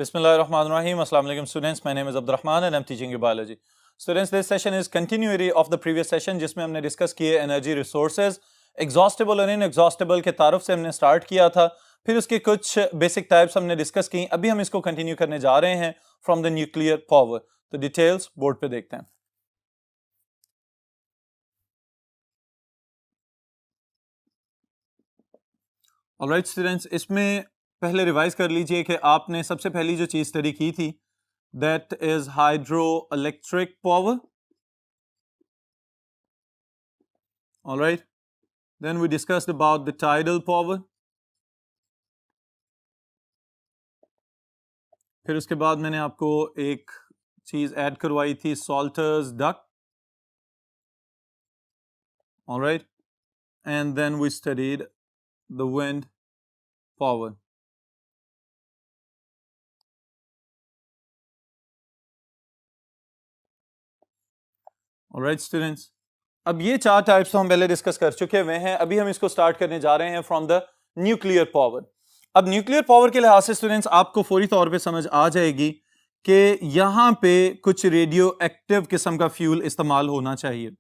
Bismillahirrahmanirrahim. Assalamu alaikum students. My name is Abdurrahman and I'm teaching you biology. Students, this session is continuity of the previous session जिसमें हमने discuss किए energy resources, exhaustible और inexhaustible के तारुफ से हमने start किया था, फिर उसके कुछ बेसिक टाइप्स हमने डिस्कस की। अभी हम इसको कंटिन्यू करने जा रहे हैं फ्रॉम द न्यूक्लियर पावर। तो डिटेल्स बोर्ड पे देखते हैं। ऑलराइट स्टूडेंट्स, इसमें पहले रिवाइज कर लीजिए कि आपने सबसे पहली जो चीज स्टडी की थी that is hydro electric power. Alright, then we discussed about the tidal power. फिर उसके बाद मैंने आपको एक चीज ऐड करवाई थी, Salter's duck. Alright, and then we studied the wind power. Alright students, अब ये चार टाइप्स तो हम पहले डिस्कस कर चुके हुए हैं। अभी हम इसको स्टार्ट करने जा रहे हैं फ्रॉम द न्यूक्लियर पावर। अब न्यूक्लियर पावर के लिहाज से स्टूडेंट्स आपको फौरी तौर पे समझ आ जाएगी कि यहां पे कुछ रेडियो एक्टिव किस्म का फ्यूल इस्तेमाल होना चाहिए।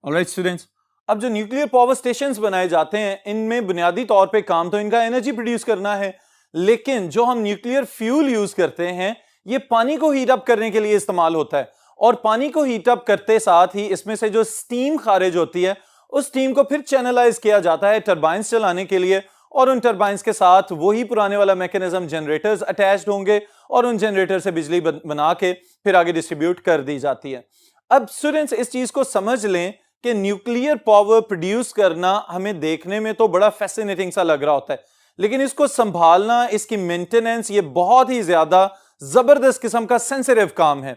ऑलराइट स्टूडेंट्स, अब जो न्यूक्लियर पावर स्टेशंस बनाए जाते हैं इनमें बुनियादी तौर पे काम तो इनका एनर्जी प्रोड्यूस करना है, लेकिन जो हम न्यूक्लियर फ्यूल यूज करते हैं ये पानी को हीट अप करने के लिए इस्तेमाल होता है। और पानी को हीट अप करते साथ ही इसमें से जो स्टीम खारिज होती है उस स्टीम को फिर चैनलाइज किया जाता है टरबाइंस चलाने के लिए, और उन टरबाइंस के साथ वही पुराने वाला मैकेनिज्म जनरेटर्स अटैच्ड होंगे और उन जनरेटर से बिजली बना के फिर आगे डिस्ट्रीब्यूट कर दी जाती है। अब स्टूडेंट्स इस चीज को समझ लें कि न्यूक्लियर पावर प्रोड्यूस करना हमें देखने में तो बड़ा फैसिनेटिंग सा लग रहा होता है, लेकिन इसको संभालना, इसकी मेंटेनेंस, ये बहुत ही ज्यादा जबरदस्त किस्म का सेंसिटिव काम है।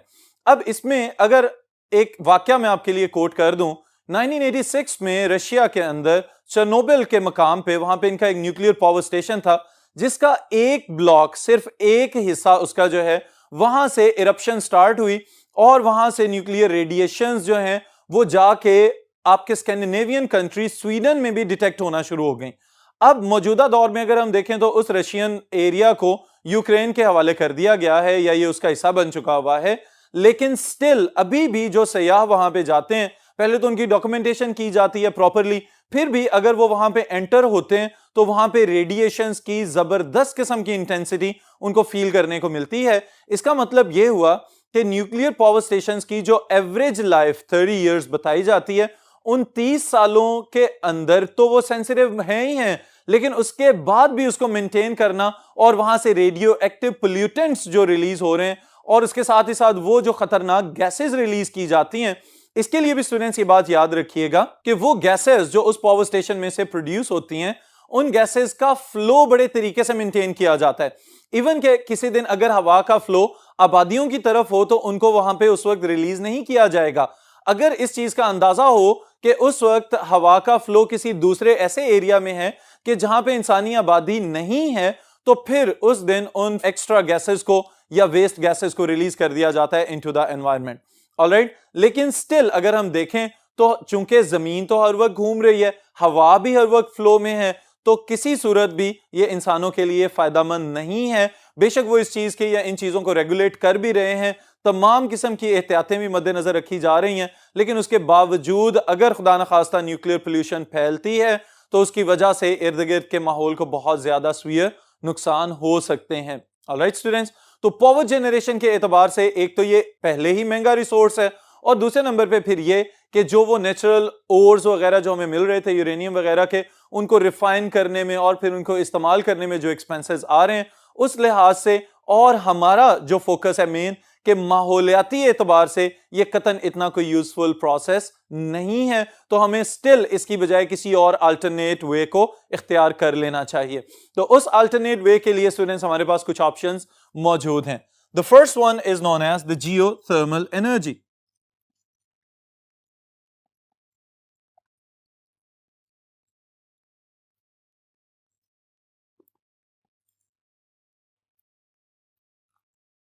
अब इसमें अगर एक वाकया मैं आपके लिए कोट कर दूं, 1986 में रशिया के अंदर चेरनोबिल के मकाम पे, वहां पे इनका एक न्यूक्लियर पावर स्टेशन था जिसका एक ब्लॉक, सिर्फ एक हिस्सा उसका जो है वहां से इरप्शन स्टार्ट हुई और वहां से न्यूक्लियर रेडिएशंस जो हैं वो जाके आपके स्कैंडिनेवियन कंट्री स्वीडन में भी डिटेक्ट होना शुरू हो गई। अब मौजूदा दौर में अगर हम देखें तो उस रशियन एरिया को यूक्रेन के हवाले कर दिया गया है या ये उसका हिस्सा बन चुका हुआ है, लेकिन स्टिल अभी भी जो सयाह वहां पे जाते हैं पहले तो उनकी डॉक्यूमेंटेशन की जाती है प्रॉपरली, फिर भी अगर वो वहां पे एंटर होते हैं तो वहां पे रेडिएशंस की जबरदस्त किस्म की इंटेंसिटी उनको फील करने को मिलती है। इसका मतलब ये हुआ कि न्यूक्लियर पावर स्टेशंस की जो एवरेज लाइफ 30 इयर्स बताई जाती है, उन 30 सालों के अंदर तो वो सेंसिटिव हैं ही हैं, लेकिन उसके बाद भी उसको मेंटेन करना और वहां से रेडियो एक्टिव पोल्यूटेंट्स जो रिलीज हो रहे हैं और उसके साथ ही साथ वो जो खतरनाक गैसेस रिलीज की जाती हैं, इसके लिए भी स्टूडेंट्स ये बात याद रखिएगा कि वो गैसेस जो उस पावर स्टेशन में से प्रोड्यूस होती हैं उन गैसेस का फ्लो बड़े तरीके से मेंटेन किया जाता है। इवन के किसी दिन अगर हवा का फ्लो आबादियों की तरफ हो तो उनको वहां पे उस वक्त रिलीज नहीं किया जाएगा। अगर इस चीज का अंदाजा हो कि उस वक्त हवा का फ्लो किसी दूसरे ऐसे एरिया में है कि जहां पे इंसानी आबादी नहीं है, तो फिर उस दिन उन एक्स्ट्रा गैसेस को या वेस्ट गैसेस को रिलीज कर दिया जाता है इनटू द एनवायरनमेंट। ऑलराइट, लेकिन स्टिल अगर हम देखें तो चूंकि जमीन तो हर वक्त घूम रही है, हवा भी हर वक्त फ्लो में है, तो किसी सूरत भी ये इंसानों के लिए फायदामंद नहीं है। बेशक वो इस चीज के या इन चीजों को रेगुलेट कर भी रहे हैं, तमाम किस्म की एहतियातें भी मद्देनजर रखी जा रही हैं, लेकिन उसके बावजूद अगर खुदा न खास्ता न्यूक्लियर पोल्यूशन फैलती है तो उसकी वजह से इर्द गिर्द के माहौल को बहुत ज्यादा सीवियर नुकसान हो सकते हैं। ऑलराइट स्टूडेंट्स, तो पावर जनरेशन के एतबार से एक तो ये पहले ही महंगा रिसोर्स है, और दूसरे नंबर पे फिर ये कि जो वो नेचुरल ओर्स वगैरह जो हमें मिल रहे थे यूरेनियम वगैरह के, उनको रिफाइन करने में और फिर उनको इस्तेमाल करने में जो एक्सपेंसेस आ रहे हैं उस लिहाज से, और हमारा जो फोकस है मेन कि माहौलियाती एतबार से ये कतन इतना कोई यूजफुल प्रोसेस नहीं है, तो हमें स्टिल इसकी बजाय किसी और अल्टरनेट वे को इख्तियार कर लेना चाहिए। तो उस अल्टरनेट वे के लिए स्टूडेंट्स हमारे पास कुछ ऑप्शंस मौजूद हैं। The first one is known as the geothermal energy.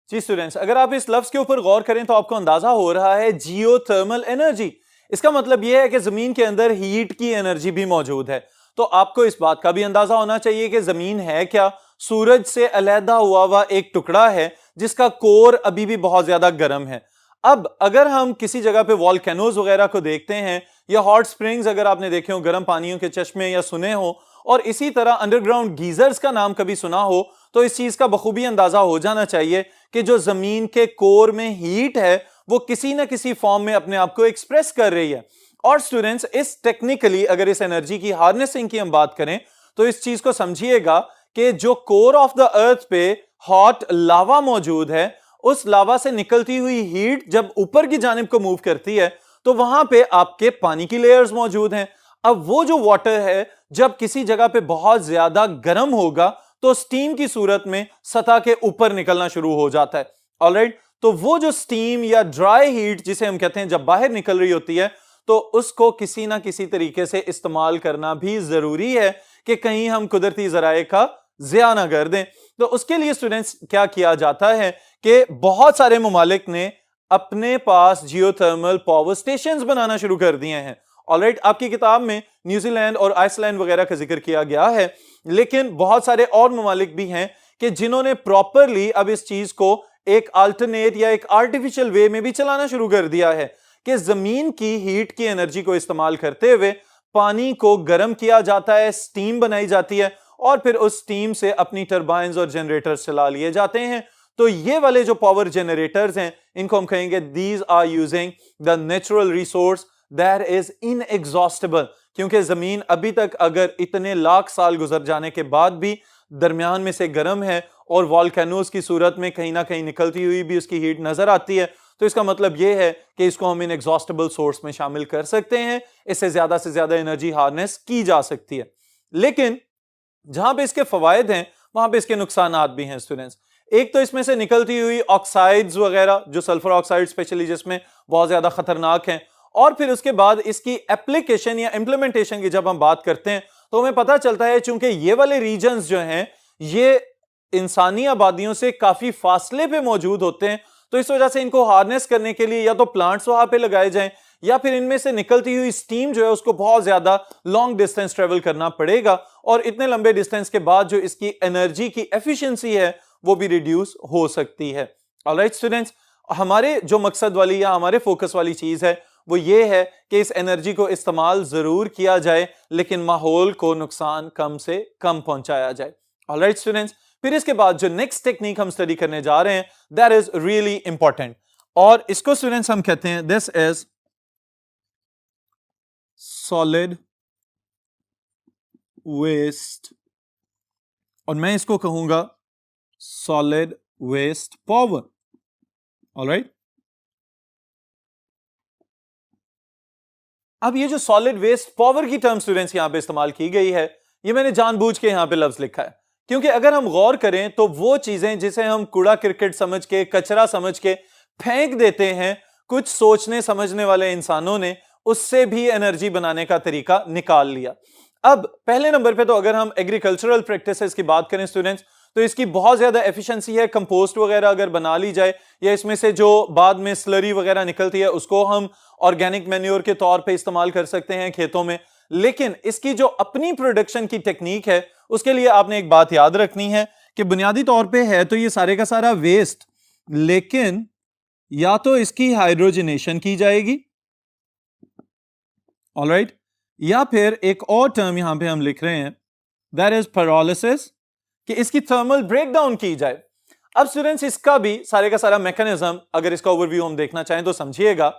जी स्टूडेंट्स, अगर आप इस लफ्ज के ऊपर गौर करें तो आपको अंदाजा हो रहा है जियोथर्मल एनर्जी। इसका मतलब यह है कि जमीन के अंदर हीट की एनर्जी भी मौजूद है। तो आपको इस बात का भी अंदाजा होना चाहिए कि जमीन है क्या, सूरज से अलहदा हुआ एक टुकड़ा है जिसका कोर अभी भी बहुत ज्यादा गर्म है। अब अगर हम किसी जगह पे वॉल्केनोज वगैरह को देखते हैं या हॉट स्प्रिंग्स अगर आपने देखे हो, गर्म पानियों के चश्मे या सुने हो, और इसी तरह अंडरग्राउंड गीजर्स का नाम कभी सुना हो, तो इस चीज का बखूबी अंदाजा हो जाना चाहिए कि जो जमीन के कोर में हीट है वो किसी ना किसी फॉर्म में अपने आप को एक्सप्रेस कर रही है। और स्टूडेंट्स, इस टेक्निकली अगर इस एनर्जी की हार्नेसिंग की हम बात करें तो इस चीज को समझिएगा कि जो कोर ऑफ द अर्थ पे हॉट लावा मौजूद है, उस लावा से निकलती हुई हीट जब ऊपर की जानिब को मूव करती है तो वहां पे आपके पानी की लेयर्स मौजूद हैं। अब वो जो वाटर है जब किसी जगह पे बहुत ज्यादा गर्म होगा तो स्टीम की सूरत में सतह के ऊपर निकलना शुरू हो जाता है। ऑलराइट, तो वो जो स्टीम या ड्राई हीट जिसे हम कहते हैं जब बाहर निकल रही होती है तो उसको किसी ना किसी तरीके से इस्तेमाल करना भी जरूरी है कि कहीं हम कुदरती जराए का ज़िया ना कर दें। तो उसके लिए स्टूडेंट्स क्या किया जाता है कि बहुत सारे ममालिक ने अपने पास जियोथर्मल पावर स्टेशंस बनाना शुरू कर दिए हैं। ऑलराइट, आपकी किताब में न्यूजीलैंड और आइसलैंड वगैरह का जिक्र किया गया है, लेकिन बहुत सारे और ममालिक भी हैं कि जिन्होंने प्रॉपरली अब इस चीज को एक अल्टरनेट या एक आर्टिफिशियल वे में भी चलाना शुरू कर दिया है कि जमीन की हीट की एनर्जी को इस्तेमाल करते हुए पानी को गर्म किया जाता है, स्टीम बनाई जाती है और फिर उस स्टीम से अपनी टरबाइंस और जनरेटर्स चला लिए जाते हैं। तो ये वाले जो पावर जनरेटर्स हैं इनको हम कहेंगे these are using the natural resource that is inexhaustible, क्योंकि जमीन अभी तक अगर इतने लाख साल गुजर जाने के बाद भी दरमियान में से गर्म है और वॉल्केनोज की सूरत में कहीं ना कहीं निकलती हुई भी उसकी हीट नजर आती है, तो इसका मतलब यह है कि इसको हम इनएग्जॉस्टेबल सोर्स में शामिल कर सकते हैं, इससे से ज्यादा एनर्जी हार्नेस की जा सकती है। लेकिन जहां पे इसके फवायद हैं वहां पे इसके नुकसानात भी हैं स्टूडेंट्स। एक तो इसमें से निकलती हुई ऑक्साइड्स वगैरह, जो सल्फर ऑक्साइड स्पेशली जिसमें बहुत ज्यादा खतरनाक हैं, और फिर उसके बाद इसकी एप्लीकेशन या इंप्लीमेंटेशन की जब हम बात करते हैं तो हमें पता चलता है चूंकि ये वाले रीजन्स जो हैं ये इंसानी आबादियों से काफी फासले पे मौजूद होते हैं, तो इस वजह से इनको हार्नेस करने के लिए या तो प्लांट्स वहां पे लगाए जाएं या फिर इनमें से निकलती हुई स्टीम जो है उसको बहुत ज्यादा लॉन्ग डिस्टेंस ट्रेवल करना पड़ेगा, और इतने लंबे डिस्टेंस के बाद जो इसकी एनर्जी की एफिशिएंसी है वो भी रिड्यूस हो सकती है। ऑलराइट स्टूडेंट्स, हमारे जो मकसद वाली या हमारे फोकस वाली चीज है वो ये है कि इस एनर्जी को इस्तेमाल जरूर किया जाए लेकिन माहौल को नुकसान कम से कम पहुंचाया जाए। ऑलराइट स्टूडेंट्स, फिर इसके बाद जो नेक्स्ट टेक्निक हम स्टडी करने जा रहे हैं दैट इज रियली इंपॉर्टेंट, और इसको स्टूडेंट्स हम कहते हैं दिस इज सॉलिड वेस्ट, और मैं इसको कहूंगा सॉलिड वेस्ट पावर। ऑलराइट, अब ये जो सॉलिड वेस्ट पावर की टर्म स्टूडेंट्स यहां पे इस्तेमाल की गई है, ये मैंने जानबूझ के यहां पे लफ्ज लिखा है क्योंकि अगर हम गौर करें तो वो चीजें जिसे हम कूड़ा क्रिकेट समझ के, कचरा समझ के फेंक देते हैं, कुछ सोचने समझने वाले इंसानों ने उससे भी एनर्जी बनाने का तरीका निकाल लिया। अब पहले नंबर पे तो अगर हम एग्रीकल्चरल प्रैक्टिसेस की बात करें स्टूडेंट्स, तो इसकी बहुत ज्यादा एफिशिएंसी है। कंपोस्ट वगैरह अगर बना ली जाए या इसमें से जो बाद में स्लरी वगैरह निकलती है उसको हम ऑर्गेनिक मैन्योर के तौर पे इस्तेमाल कर सकते हैं खेतों में। लेकिन इसकी जो अपनी प्रोडक्शन की टेक्निक है उसके लिए आपने एक बात याद रखनी है कि बुनियादी तौर पे है तो ये सारे का सारा वेस्ट, लेकिन या तो इसकी हाइड्रोजनेशन की जाएगी, ऑलराइट, या फिर एक और टर्म यहां पे हम लिख रहे हैं दैट इज पायरोलिसिस, कि इसकी थर्मल ब्रेकडाउन की जाए। अब स्टूडेंट्स, इसका भी सारे का सारा मैकेनिज्म अगर इसका ओवरव्यू हम देखना चाहें तो समझिएगा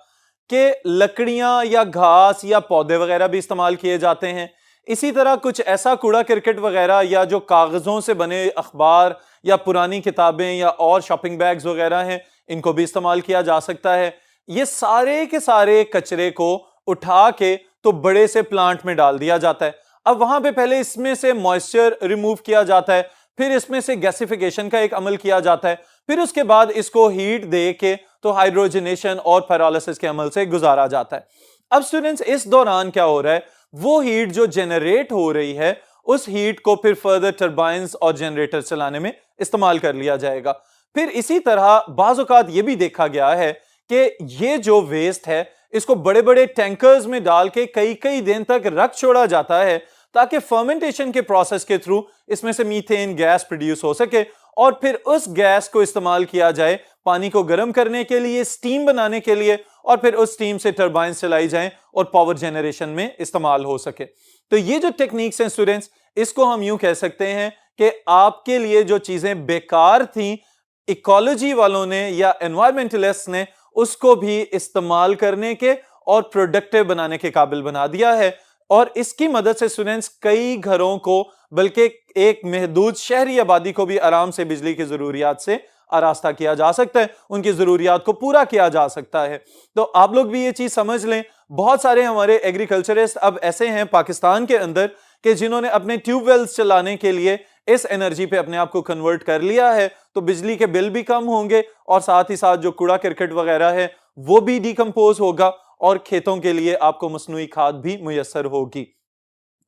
कि लकड़ियां या घास या पौधे वगैरह भी इस्तेमाल किए जाते हैं। इसी तरह कुछ ऐसा कूड़ा क्रिकेट वगैरह या जो कागजों से बने अखबार या पुरानी किताबें या और शॉपिंग बैग्स वगैरह हैं, इनको भी इस्तेमाल किया जा सकता है। ये सारे के सारे कचरे को उठा के तो बड़े से प्लांट में डाल दिया जाता है। अब वहां पे पहले इसमें से मॉइस्चर रिमूव किया जाता है, फिर इसमें से गैसिफिकेशन का एक अमल किया जाता है, फिर उसके बाद इसको हीट दे के तो हाइड्रोजनेशन और पायरोलिसिस के अमल से गुजारा जाता है। अब स्टूडेंट्स, इस दौरान क्या हो रहा है, वो हीट जो जनरेट हो रही है उस हीट को फिर फर्दर टरबाइंस और जनरेटर चलाने में इस्तेमाल कर लिया जाएगा। फिर इसी तरह बाज़ औक़ात ये भी देखा गया है कि ये जो वेस्ट है इसको बड़े बड़े टैंकर्स में डाल के कई कई दिन तक रख छोड़ा जाता है ताकि फर्मेंटेशन के प्रोसेस के थ्रू इसमें से मीथेन गैस प्रोड्यूस हो सके और फिर उस गैस को इस्तेमाल किया जाए पानी को गर्म करने के लिए, स्टीम बनाने के लिए, और फिर उस स्टीम से टरबाइन चलाई जाएं और पावर जनरेशन में इस्तेमाल हो सके। तो ये जो टेक्निक्स हैं स्टूडेंट्स, इसको हम यूं कह सकते हैं कि आपके लिए जो चीजें बेकार थी, इकोलॉजी वालों ने या एनवायरमेंटलिस्ट ने उसको भी इस्तेमाल करने के और प्रोडक्टिव बनाने के काबिल बना दिया है। और इसकी मदद से स्टूडेंट्स कई घरों को, बल्कि एक महदूद शहरी आबादी को भी आराम से बिजली की जरूरियात से आरास्ता किया जा सकता है, उनकी जरूरियात को पूरा किया जा सकता है। तो आप लोग भी ये चीज समझ लें, बहुत सारे हमारे एग्रीकल्चरिस्ट अब ऐसे हैं पाकिस्तान के अंदर कि जिन्होंने अपने ट्यूबवेल्स चलाने के लिए इस एनर्जी पे अपने आप को कन्वर्ट कर लिया है, तो बिजली के बिल भी कम होंगे और साथ ही साथ जो कूड़ा करकट वगैरह है वो भी डिकम्पोज होगा और खेतों के लिए आपको मसनूई खाद भी मुयस्सर होगी।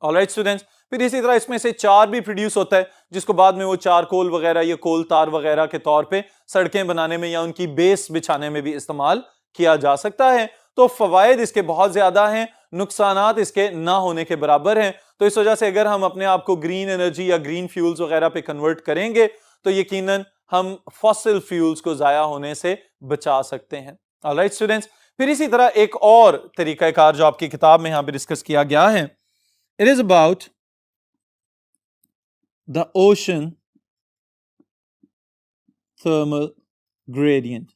ऑलराइट स्टूडेंट्स, फिर इसी तरह इसमें से चार भी प्रोड्यूस होता है, जिसको बाद में वो चारकोल वगैरह या कोल तार वगैरह के तौर पे सड़कें बनाने में या उनकी बेस बिछाने में भी इस्तेमाल किया जा सकता है। तो फवायद इसके बहुत ज्यादा हैं, नुकसानात इसके ना होने के बराबर हैं। तो इस वजह से अगर हम अपने आप को ग्रीन एनर्जी या ग्रीन फ्यूल्स वगैरह पे कन्वर्ट करेंगे तो यकीनन हम फॉसिल फ्यूल्स को जाया होने से बचा सकते हैं। ऑलराइट स्टूडेंट्स, फिर इसी तरह एक और तरीकाकार जो आपकी किताब में यहां पे डिस्कस किया गया है, it is about the ocean thermal gradient.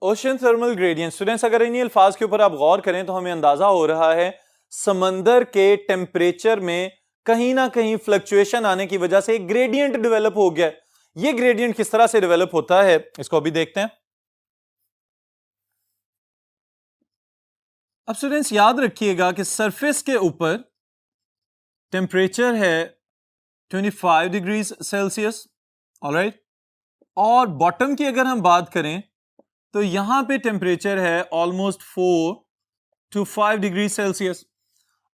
Ocean thermal gradient students, अगर इन्हीं अल्फाज के ऊपर आप गौर करें तो हमें अंदाजा हो रहा है समंदर के टेम्परेचर में कहीं ना कहीं फ्लक्चुएशन आने की वजह से एक ग्रेडियंट डेवलप हो गया। ये ग्रेडियंट किस तरह से डेवलप होता है इसको अभी देखते हैं। अब स्टूडेंट्स याद रखिएगा कि सरफेस के ऊपर टेम्परेचर है 25 डिग्री सेल्सियस, ऑलराइट, और बॉटम की अगर हम बात करें तो यहां पे टेम्परेचर है ऑलमोस्ट 4 to 5 डिग्री सेल्सियस।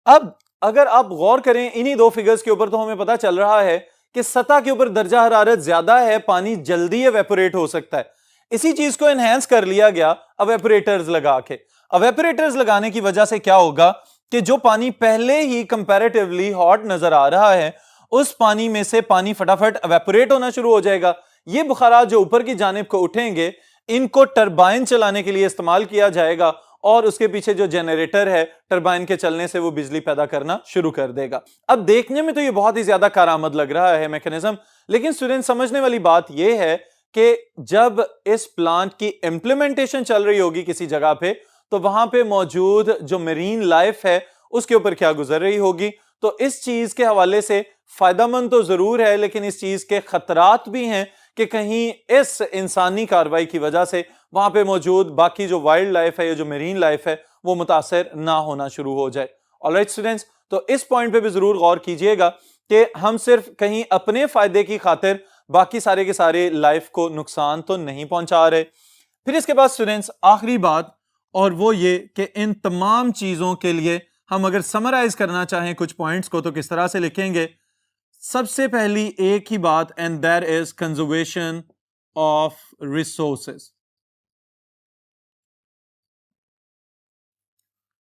अब अगर आप गौर करें इन्हीं दो फिगर्स के ऊपर तो हमें पता चल रहा है कि सतह के ऊपर दर्जा हरारत ज्यादा है, पानी जल्दी एवेपोरेट हो सकता है। इसी चीज को एनहेंस कर लिया गया एवेपोरेटर्स लगा के। एवेपोरेटर्स लगाने की वजह से क्या होगा कि जो पानी पहले ही कंपैरेटिवली हॉट नजर आ रहा है, उस पानी में से पानी फटाफट एवेपोरेट होना शुरू हो जाएगा। ये बुखारात जो ऊपर की जानिब को उठेंगे, इनको टरबाइन चलाने के लिए इस्तेमाल किया जाएगा और उसके पीछे जो जनरेटर है टरबाइन के चलने से वो बिजली पैदा करना शुरू कर देगा। अब देखने में तो ये बहुत ही ज्यादा कारआमद लग रहा है मैकेनिज्म, लेकिन स्टूडेंट समझने वाली बात ये है कि जब इस प्लांट की इंप्लीमेंटेशन चल रही होगी किसी जगह पे, तो वहां पे मौजूद जो मरीन लाइफ है उसके ऊपर क्या गुजर रही होगी। तो इस चीज के हवाले से फायदामंद तो जरूर है, लेकिन इस चीज के खतरात भी हैं कि कहीं इस इंसानी कार्रवाई की वजह से वहां पे मौजूद बाकी जो वाइल्ड लाइफ है या जो मेरीन लाइफ है वो मुतासर ना होना शुरू हो जाए। ऑलराइट स्टूडेंट्स, तो इस पॉइंट पे भी जरूर गौर कीजिएगा कि हम सिर्फ कहीं अपने फायदे की खातिर बाकी सारे के सारे लाइफ को नुकसान तो नहीं पहुंचा रहे। फिर इसके बाद स्टूडेंट्स आखिरी बात, और वो ये कि इन तमाम चीजों के लिए हम अगर समराइज करना चाहें कुछ पॉइंट्स को तो किस तरह से लिखेंगे। सबसे पहली एक ही बात, and that is conservation of resources.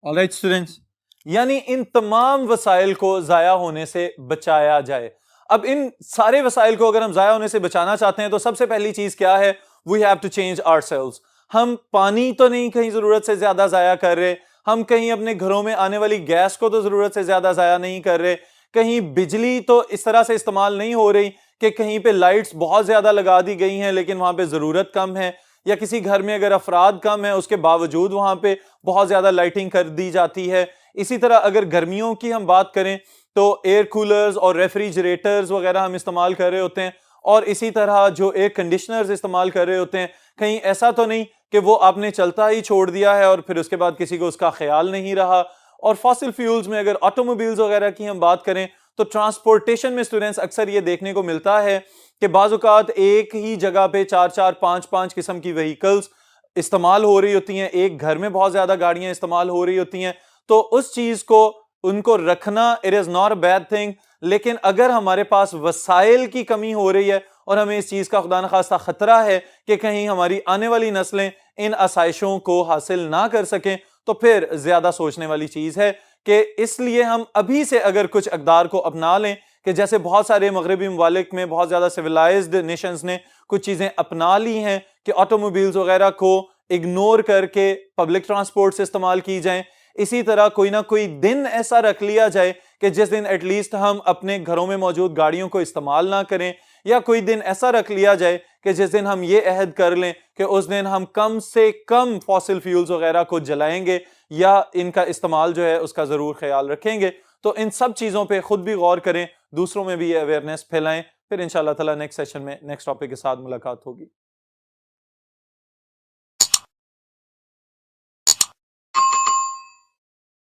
Alright students, यानी इन तमाम वसाइल को जाया होने से बचाया जाए। अब इन सारे वसाइल को अगर हम जाया होने से बचाना चाहते हैं तो सबसे पहली चीज क्या है, we have to change ourselves. हम पानी तो नहीं कहीं जरूरत से ज्यादा जाया कर रहे, हम कहीं अपने घरों में आने वाली गैस को तो जरूरत से ज्यादा जाया नहीं कर रहे, कहीं बिजली तो इस तरह से इस्तेमाल नहीं हो रही कि कहीं पे लाइट्स बहुत ज्यादा लगा दी गई हैं लेकिन वहां पे जरूरत कम है, या किसी घर में अगर अफराद कम है उसके बावजूद वहां पे बहुत ज्यादा लाइटिंग कर दी जाती है। इसी तरह अगर गर्मियों की हम बात करें तो एयर कूलर्स और रेफ्रिजरेटर्स वगैरह हम इस्तेमाल कर रहे होते हैं, और इसी तरह जो एयर कंडीशनर्स इस्तेमाल कर रहे होते हैं, कहीं ऐसा तो नहीं कि वो आपने चलता ही छोड़ दिया है और फिर उसके बाद किसी को उसका ख्याल नहीं रहा। और फॉसिल फ्यूल्स में अगर ऑटोमोबाइल्स वगैरह की हम बात करें तो ट्रांसपोर्टेशन में स्टूडेंट्स अक्सर ये देखने को मिलता है कि बाज़ औक़ात एक ही जगह पे 4-4, 5-5 किस्म की व्हीकल्स इस्तेमाल हो रही होती हैं, एक घर में बहुत ज्यादा गाड़ियां इस्तेमाल हो रही होती हैं। तो उस चीज को उनको रखना it is not a bad thing, लेकिन अगर हमारे पास वसाइल की कमी हो रही है और हमें इस चीज का खुदा न खास्ता खतरा है कि कहीं हमारी आने वाली नस्लें इन आसाइशों को हासिल ना कर सकें तो फिर ज्यादा सोचने वाली चीज है कि इसलिए हम अभी से अगर कुछ अक़दार को अपना लें कि जैसे बहुत सारे मगरबी ममालिक में बहुत ज्यादा सिविलाइज्ड नेशंस ने कुछ चीजें अपना ली हैं कि ऑटोमोबाइल्स वगैरह को इग्नोर करके पब्लिक ट्रांसपोर्ट से इस्तेमाल की जाए। इसी तरह कोई ना कोई दिन ऐसा रख लिया जाए कि जिस दिन एटलीस्ट हम अपने घरों में मौजूद गाड़ियों को इस्तेमाल ना करें, या कोई दिन ऐसा रख लिया जाए कि जिस दिन हम ये अहद कर लें कि उस दिन हम कम से कम फॉसिल फ्यूल्स वगैरह को जलाएंगे या इनका इस्तेमाल जो है उसका जरूर ख्याल रखेंगे। तो इन सब चीजों पे खुद भी गौर करें, दूसरों में भी ये अवेयरनेस फैलाएं। फिर इंशाअल्लाह ताला नेक्स्ट सेशन में नेक्स्ट टॉपिक के साथ मुलाकात होगी।